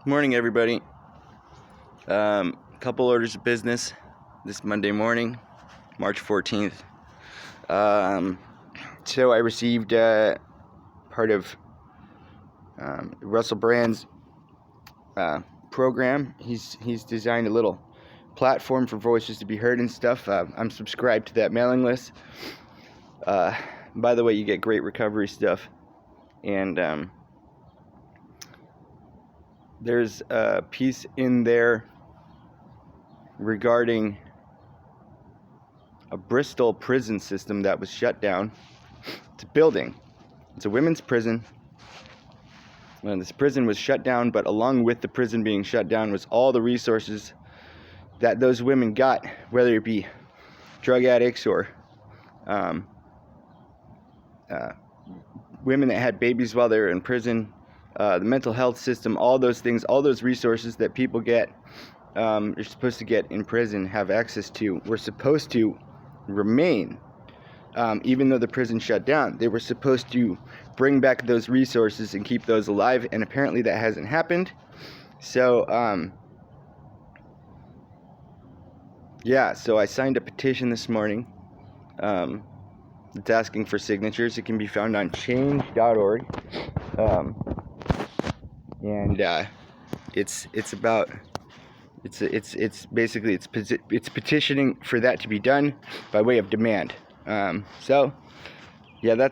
Morning, everybody. Couple orders of business this Monday morning, March 14th. So I received part of Russell Brand's program. He's designed a little platform for voices to be heard and stuff. I'm subscribed to that mailing list. By the way, you get great recovery stuff, and there's a piece in there regarding a Bristol prison system that was shut down. It's a building. It's a women's prison. And this prison was shut down, but along with the prison being shut down was all the resources that those women got, whether it be drug addicts or women that had babies while they were in prison, the mental health system, all those things, all those resources that people get, you're supposed to get in prison, have access to, were supposed to remain. Even though the prison shut down, they were supposed to bring back those resources and keep those alive, and apparently that hasn't happened. So, so I signed a petition this morning. It's asking for signatures. It can be found on change.org. It's basically petitioning for that to be done by way of demand. That's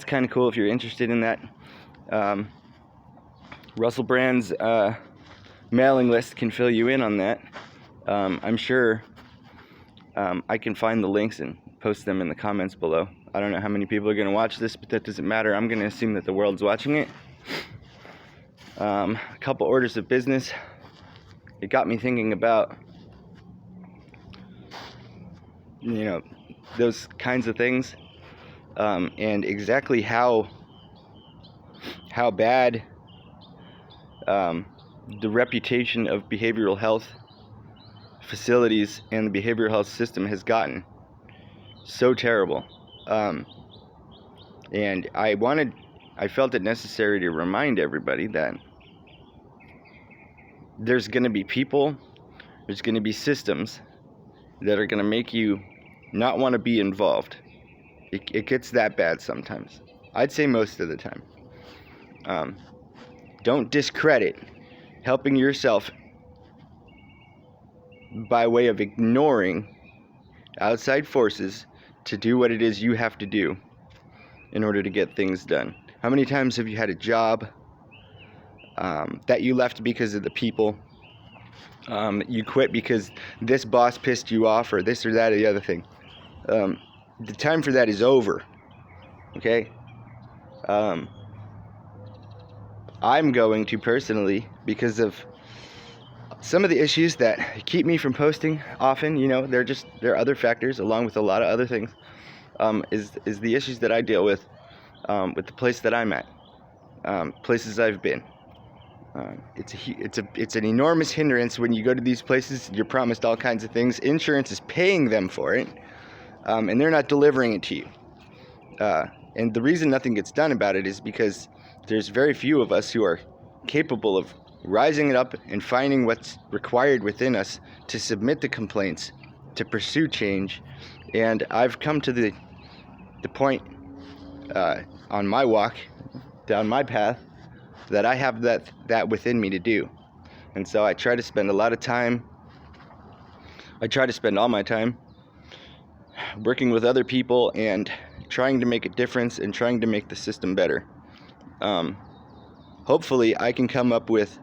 kind of cool if you're interested in that. Russell Brand's mailing list can fill you in on that. I'm sure I can find the links and post them in the comments below. I don't know how many people are going to watch this, but that doesn't matter. I'm going to assume that the world's watching it. A couple orders of business. It got me thinking about, those kinds of things, and exactly how bad the reputation of behavioral health facilities and the behavioral health system has gotten. So terrible. And I felt it necessary to remind everybody that there's going to be people, there's going to be systems that are going to make you not want to be involved. It gets that bad sometimes. I'd say most of the time. Don't discredit helping yourself by way of ignoring outside forces to do what it is you have to do in order to get things done. How many times have you had a job that you left because of the people? You quit because this boss pissed you off, or this or that or the other thing. The time for that is over. Okay? I'm going to personally, because of some of the issues that keep me from posting often, there are other factors along with a lot of other things, is the issues that I deal with the place that I'm at, places I've been. It's an enormous hindrance when you go to these places. You're promised all kinds of things. Insurance is paying them for it, and they're not delivering it to you. And the reason nothing gets done about it is because there's very few of us who are capable of rising it up and finding what's required within us to submit the complaints, to pursue change. And I've come to the point on my walk down my path that I have that within me to do. And so I try to spend all my time working with other people and trying to make a difference and trying to make the system better. Hopefully I can come up with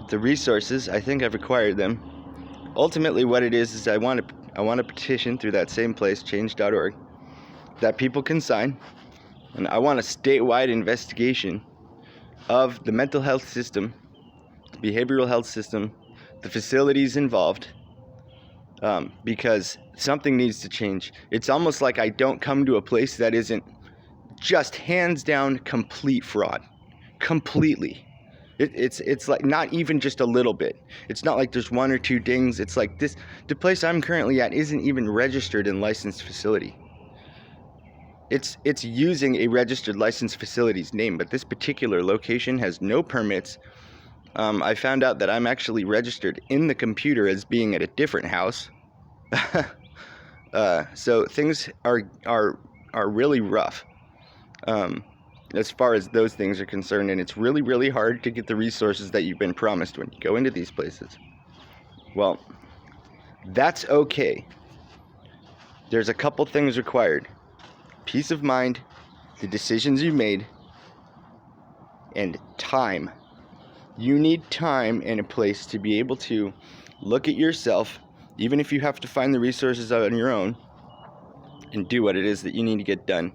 the resources. I think I've acquired them. Ultimately what it is I want a petition through that same place, change.org, that people can sign. And I want a statewide investigation of the mental health system, the behavioral health system, the facilities involved, because something needs to change. It's almost like I don't come to a place that isn't just hands down complete fraud. Completely. It's like not even just a little bit. It's not like there's one or two dings. It's like the place I'm currently at isn't even registered and licensed facility. It's using a registered licensed facility's name, but this particular location has no permits, I found out that I'm actually registered in the computer as being at a different house. So things are really rough as far as those things are concerned, and it's really, really hard to get the resources that you've been promised when you go into these places. Well, that's okay. There's a couple things required: peace of mind, the decisions you made, and time. You need time and a place to be able to look at yourself, even if you have to find the resources on your own, and do what it is that you need to get done.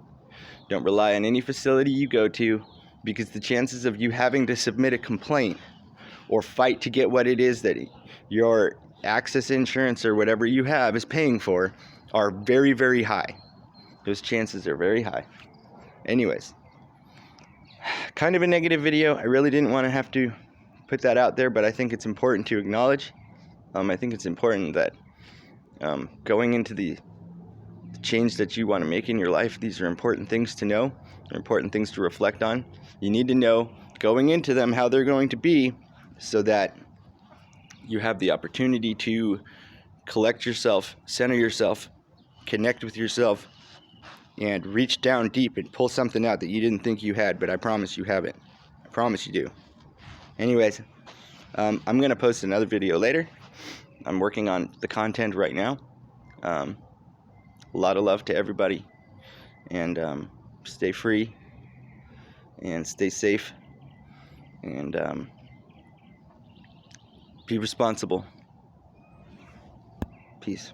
Don't rely on any facility you go to, because the chances of you having to submit a complaint or fight to get what it is that your access insurance or whatever you have is paying for are very, very high. Those chances are very high. Anyways, kind of a negative video. I really didn't want to have to put that out there, but I think it's important to acknowledge. I think it's important that going into the change that you want to make in your life, these are important things to know. They're important things to reflect on. You need to know going into them how they're going to be, so that you have the opportunity to collect yourself, center yourself, connect with yourself, and reach down deep and pull something out that you didn't think you had, but I promise you have it. I promise you do. Anyways, I'm going to post another video later. I'm working on the content right now. A lot of love to everybody, and stay free and stay safe, and be responsible. Peace.